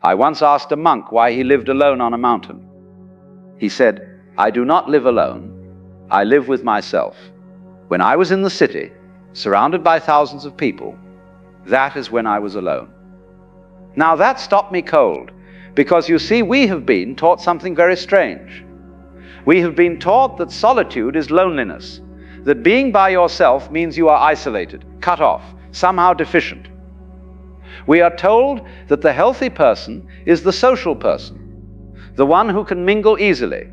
I once asked a monk why he lived alone on a mountain. He said, "I do not live alone. I live with myself. When I was in the city, surrounded by thousands of people, that is when I was alone." Now that stopped me cold, because you see, we have been taught something very strange. We have been taught that solitude is loneliness, that being by yourself means you are isolated, cut off, somehow deficient. We are told that the healthy person is the social person, the one who can mingle easily,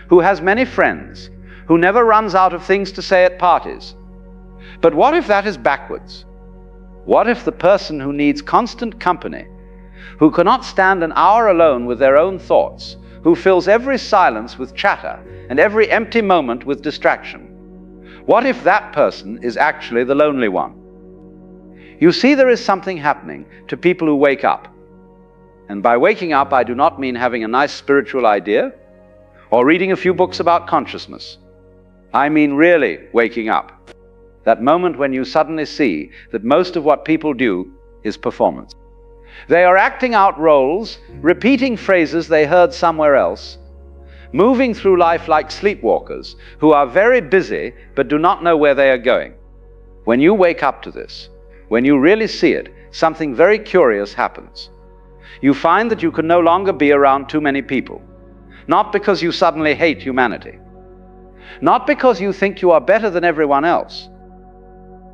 who has many friends, who never runs out of things to say at parties. But what if that is backwards? What if the person who needs constant company, who cannot stand an hour alone with their own thoughts, who fills every silence with chatter and every empty moment with distraction, what if that person is actually the lonely one? You see, there is something happening to people who wake up. And by waking up, I do not mean having a nice spiritual idea or reading a few books about consciousness. I mean really waking up. That moment when you suddenly see that most of what people do is performance. They are acting out roles, repeating phrases they heard somewhere else, moving through life like sleepwalkers who are very busy but do not know where they are going. When you wake up to this, when you really see it, something very curious happens. You find that you can no longer be around too many people, not because you suddenly hate humanity, not because you think you are better than everyone else,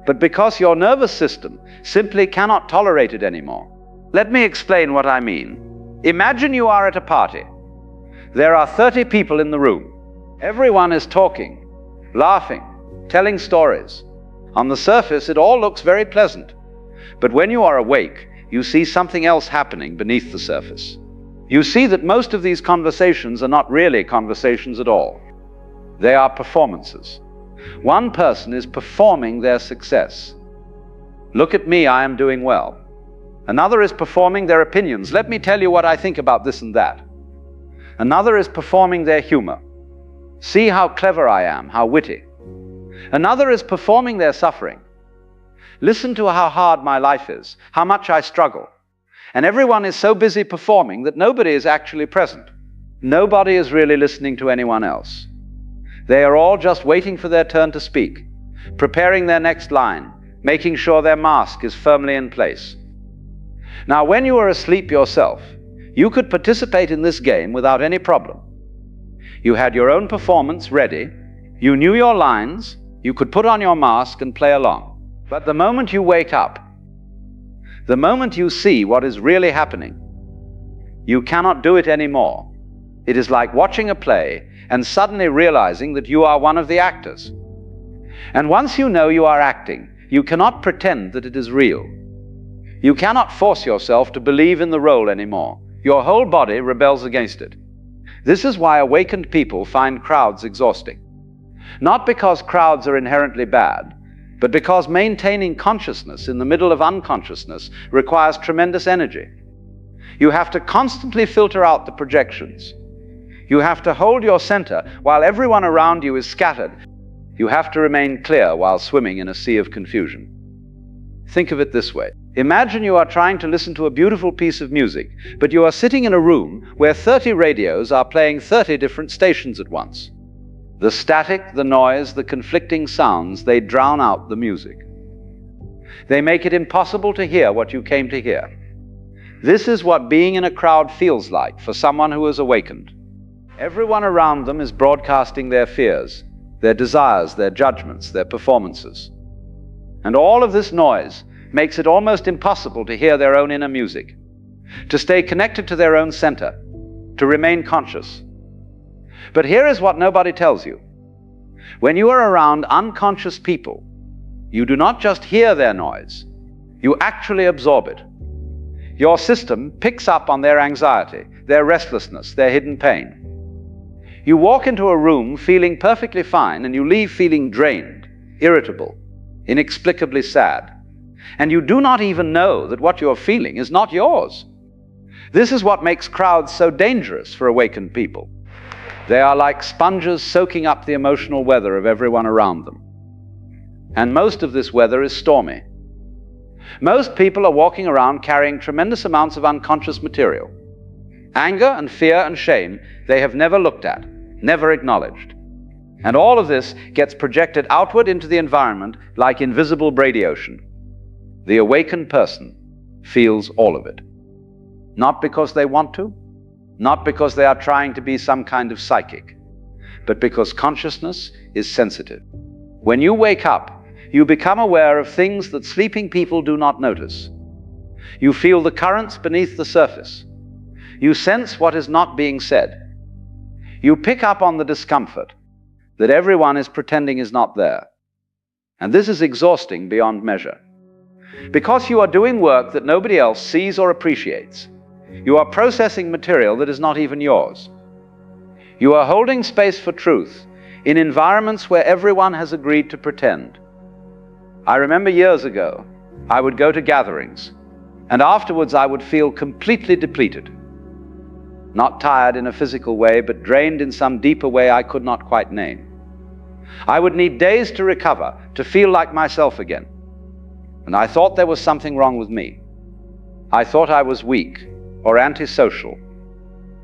but because your nervous system simply cannot tolerate it anymore. Let me explain what I mean. Imagine you are at a party. There are 30 people in the room. Everyone is talking, laughing, telling stories. On the surface, it all looks very pleasant. But when you are awake, you see something else happening beneath the surface. You see that most of these conversations are not really conversations at all. They are performances. One person is performing their success. Look at me, I am doing well. Another is performing their opinions. Let me tell you what I think about this and that. Another is performing their humor. See how clever I am, how witty. Another is performing their suffering. Listen to how hard my life is, how much I struggle. And everyone is so busy performing that nobody is actually present. Nobody is really listening to anyone else. They are all just waiting for their turn to speak, preparing their next line, making sure their mask is firmly in place. Now, when you are asleep yourself, you could participate in this game without any problem. You had your own performance ready, you knew your lines, you could put on your mask and play along. But the moment you wake up, the moment you see what is really happening, you cannot do it anymore. It is like watching a play and suddenly realizing that you are one of the actors. And once you know you are acting, you cannot pretend that it is real. You cannot force yourself to believe in the role anymore. Your whole body rebels against it. This is why awakened people find crowds exhausting. Not because crowds are inherently bad, but because maintaining consciousness in the middle of unconsciousness requires tremendous energy. You have to constantly filter out the projections. You have to hold your center while everyone around you is scattered. You have to remain clear while swimming in a sea of confusion. Think of it this way. Imagine you are trying to listen to a beautiful piece of music, but you are sitting in a room where 30 radios are playing 30 different stations at once. The static, the noise, the conflicting sounds, they drown out the music. They make it impossible to hear what you came to hear. This is what being in a crowd feels like for someone who has awakened. Everyone around them is broadcasting their fears, their desires, their judgments, their performances. And all of this noise makes it almost impossible to hear their own inner music, to stay connected to their own center, to remain conscious. But here is what nobody tells you. When you are around unconscious people, you do not just hear their noise, you actually absorb it. Your system picks up on their anxiety, their restlessness, their hidden pain. You walk into a room feeling perfectly fine and you leave feeling drained, irritable, inexplicably sad. And you do not even know that what you're feeling is not yours. This is what makes crowds so dangerous for awakened people. They are like sponges soaking up the emotional weather of everyone around them. And most of this weather is stormy. Most people are walking around carrying tremendous amounts of unconscious material. Anger and fear and shame they have never looked at, never acknowledged. And all of this gets projected outward into the environment like invisible bradiotion. The awakened person feels all of it. Not because they want to, not because they are trying to be some kind of psychic, but because consciousness is sensitive. When you wake up, you become aware of things that sleeping people do not notice. You feel the currents beneath the surface. You sense what is not being said. You pick up on the discomfort that everyone is pretending is not there. And this is exhausting beyond measure. Because you are doing work that nobody else sees or appreciates. You are processing material that is not even yours. You are holding space for truth in environments where everyone has agreed to pretend. I remember years ago, I would go to gatherings, and afterwards I would feel completely depleted. Not tired in a physical way, but drained in some deeper way I could not quite name. I would need days to recover, to feel like myself again. And I thought there was something wrong with me. I thought I was weak, or antisocial,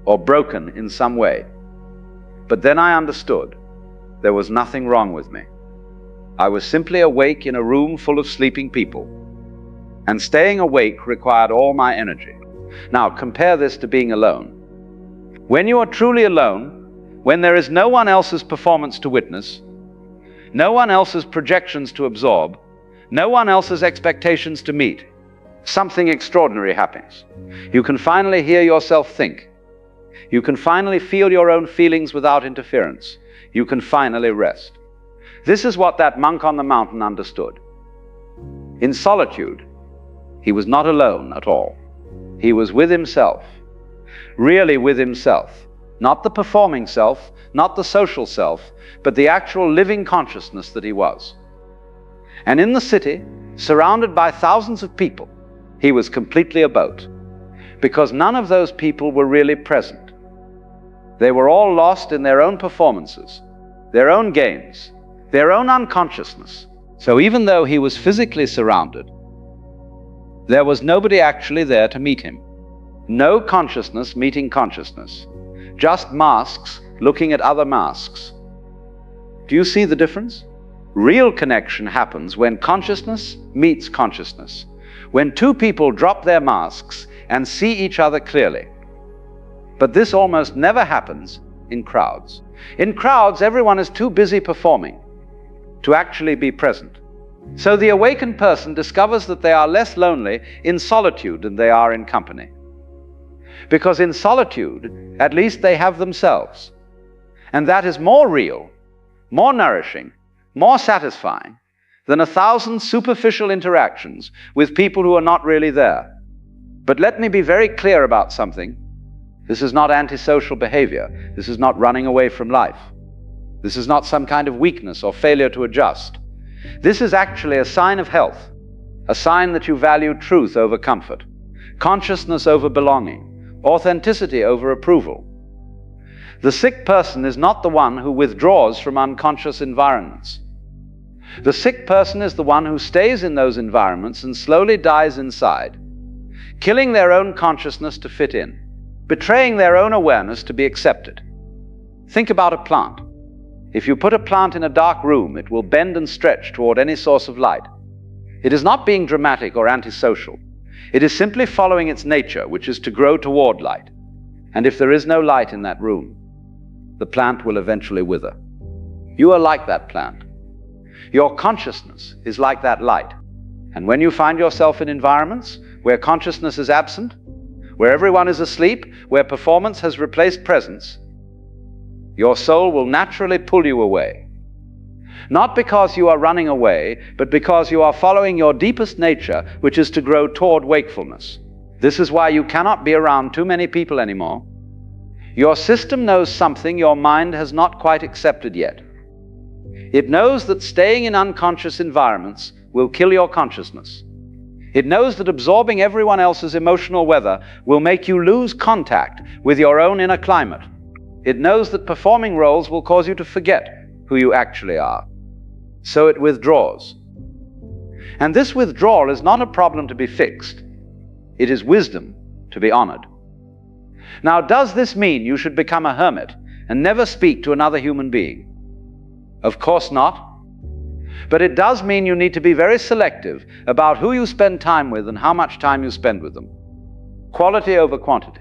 or broken in some way. But then I understood there was nothing wrong with me. I was simply awake in a room full of sleeping people. And staying awake required all my energy. Now compare this to being alone. When you are truly alone, when there is no one else's performance to witness, no one else's projections to absorb, no one else's expectations to meet, something extraordinary happens. You can finally hear yourself think. You can finally feel your own feelings without interference. You can finally rest. This is what that monk on the mountain understood. In solitude, he was not alone at all. He was with himself, really with himself, not the performing self, not the social self, but the actual living consciousness that he was. And in the city, surrounded by thousands of people, he was completely about, because none of those people were really present. They were all lost in their own performances, their own games, their own unconsciousness. So even though he was physically surrounded, there was nobody actually there to meet him. No consciousness meeting consciousness. Just masks looking at other masks. Do you see the difference? Real connection happens when consciousness meets consciousness. When two people drop their masks and see each other clearly. But this almost never happens in crowds. In crowds, everyone is too busy performing to actually be present. So the awakened person discovers that they are less lonely in solitude than they are in company. Because in solitude, at least they have themselves. And that is more real, more nourishing, more satisfying than 1,000 superficial interactions with people who are not really there. But let me be very clear about something. This is not antisocial behavior. This is not running away from life. This is not some kind of weakness or failure to adjust. This is actually a sign of health, a sign that you value truth over comfort, consciousness over belonging, authenticity over approval. The sick person is not the one who withdraws from unconscious environments. The sick person is the one who stays in those environments and slowly dies inside, killing their own consciousness to fit in, betraying their own awareness to be accepted. Think about a plant. If you put a plant in a dark room, it will bend and stretch toward any source of light. It is not being dramatic or antisocial. It is simply following its nature, which is to grow toward light. And if there is no light in that room, the plant will eventually wither. You are like that plant. Your consciousness is like that light. And when you find yourself in environments where consciousness is absent, where everyone is asleep, where performance has replaced presence, your soul will naturally pull you away. Not because you are running away, but because you are following your deepest nature, which is to grow toward wakefulness. This is why you cannot be around too many people anymore. Your system knows something your mind has not quite accepted yet. It knows that staying in unconscious environments will kill your consciousness. It knows that absorbing everyone else's emotional weather will make you lose contact with your own inner climate. It knows that performing roles will cause you to forget who you actually are. So it withdraws. And this withdrawal is not a problem to be fixed. It is wisdom to be honored. Now, does this mean you should become a hermit and never speak to another human being? Of course not. But it does mean you need to be very selective about who you spend time with and how much time you spend with them. Quality over quantity.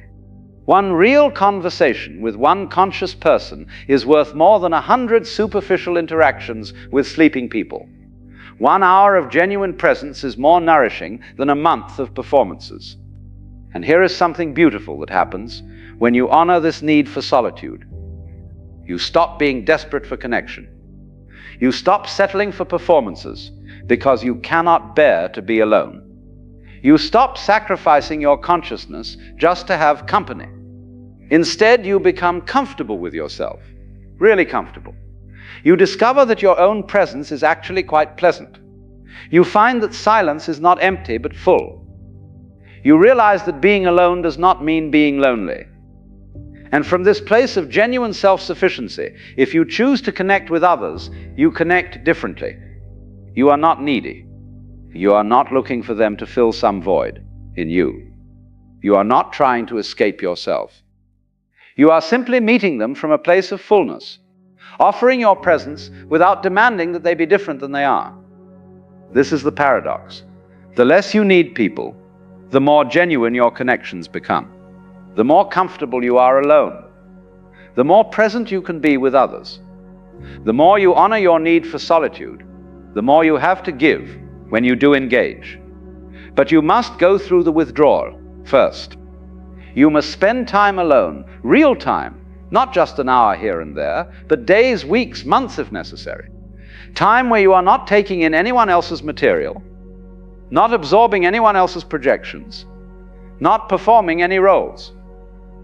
One real conversation with one conscious person is worth more than 100 superficial interactions with sleeping people. 1 hour of genuine presence is more nourishing than a month of performances. And here is something beautiful that happens when you honor this need for solitude. You stop being desperate for connection. You stop settling for performances because you cannot bear to be alone. You stop sacrificing your consciousness just to have company. Instead, you become comfortable with yourself, really comfortable. You discover that your own presence is actually quite pleasant. You find that silence is not empty but full. You realize that being alone does not mean being lonely. And from this place of genuine self-sufficiency, if you choose to connect with others, you connect differently. You are not needy. You are not looking for them to fill some void in you. You are not trying to escape yourself. You are simply meeting them from a place of fullness, offering your presence without demanding that they be different than they are. This is the paradox. The less you need people, the more genuine your connections become. The more comfortable you are alone, the more present you can be with others. The more you honor your need for solitude, the more you have to give when you do engage. But you must go through the withdrawal first. You must spend time alone, real time, not just an hour here and there, but days, weeks, months if necessary. Time where you are not taking in anyone else's material, not absorbing anyone else's projections, not performing any roles.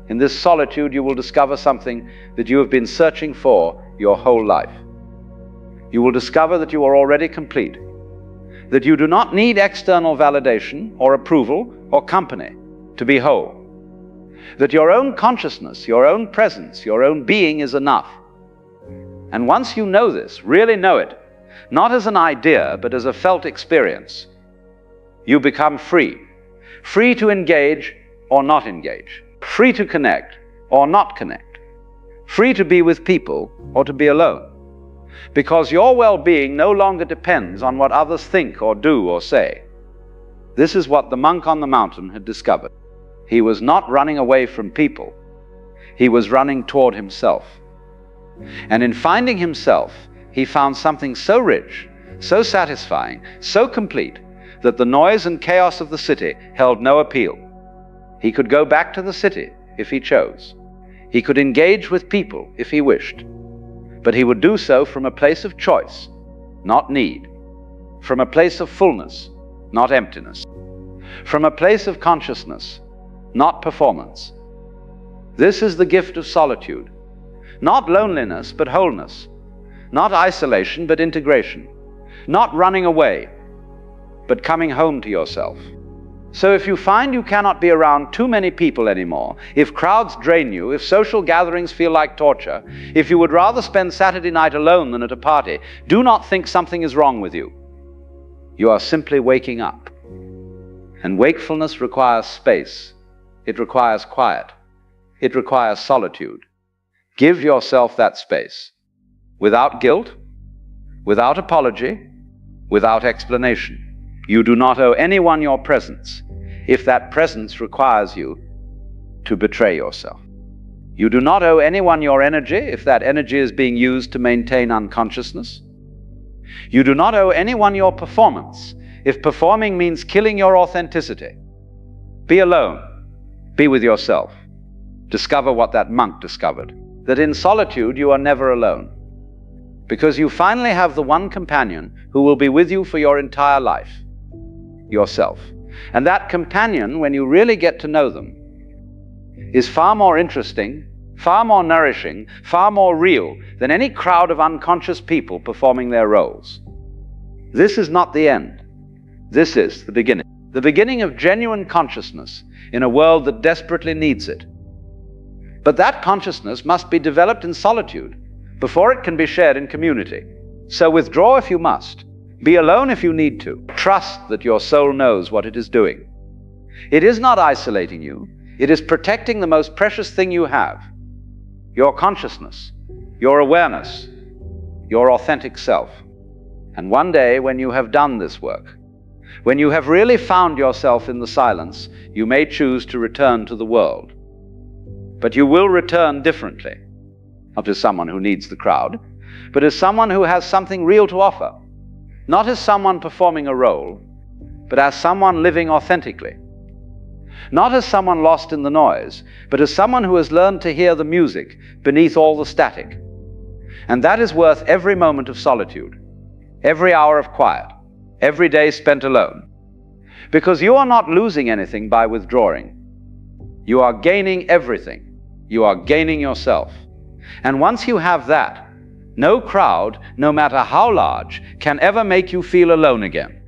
In this solitude, you will discover something that you have been searching for your whole life. You will discover that you are already complete, that you do not need external validation or approval or company to be whole, that your own consciousness, your own presence, your own being is enough. And once you know this, really know it, not as an idea, but as a felt experience, you become free. Free to engage or not engage. Free to connect or not connect. Free to be with people or to be alone. Because your well-being no longer depends on what others think or do or say. This is what the monk on the mountain had discovered. He was not running away from people. He was running toward himself. And in finding himself, he found something so rich, so satisfying, so complete, that the noise and chaos of the city held no appeal. He could go back to the city if he chose. He could engage with people if he wished. But he would do so from a place of choice, not need. From a place of fullness, not emptiness. From a place of consciousness, not performance. This is the gift of solitude. Not loneliness, but wholeness. Not isolation, but integration. Not running away, but coming home to yourself. So if you find you cannot be around too many people anymore, if crowds drain you, if social gatherings feel like torture, if you would rather spend Saturday night alone than at a party, do not think something is wrong with you. You are simply waking up. And wakefulness requires space. It requires quiet. It requires solitude. Give yourself that space. Without guilt, without apology, without explanation. You do not owe anyone your presence if that presence requires you to betray yourself. You do not owe anyone your energy if that energy is being used to maintain unconsciousness. You do not owe anyone your performance if performing means killing your authenticity. Be alone. Be with yourself. Discover what that monk discovered, that in solitude you are never alone, because you finally have the one companion who will be with you for your entire life. Yourself. And that companion, when you really get to know them, is far more interesting, far more nourishing, far more real than any crowd of unconscious people performing their roles. This is not the end. This is the beginning of genuine consciousness in a world that desperately needs it. But that consciousness must be developed in solitude before it can be shared in community. So withdraw if you must. Be alone if you need to. Trust that your soul knows what it is doing. It is not isolating you. It is protecting the most precious thing you have, your consciousness, your awareness, your authentic self. And one day, when you have done this work, when you have really found yourself in the silence, you may choose to return to the world. But you will return differently, not as someone who needs the crowd, but as someone who has something real to offer, not as someone performing a role, but as someone living authentically. Not as someone lost in the noise, but as someone who has learned to hear the music beneath all the static. And that is worth every moment of solitude, every hour of quiet, every day spent alone. Because you are not losing anything by withdrawing. You are gaining everything. You are gaining yourself. And once you have that, no crowd, no matter how large, can ever make you feel alone again.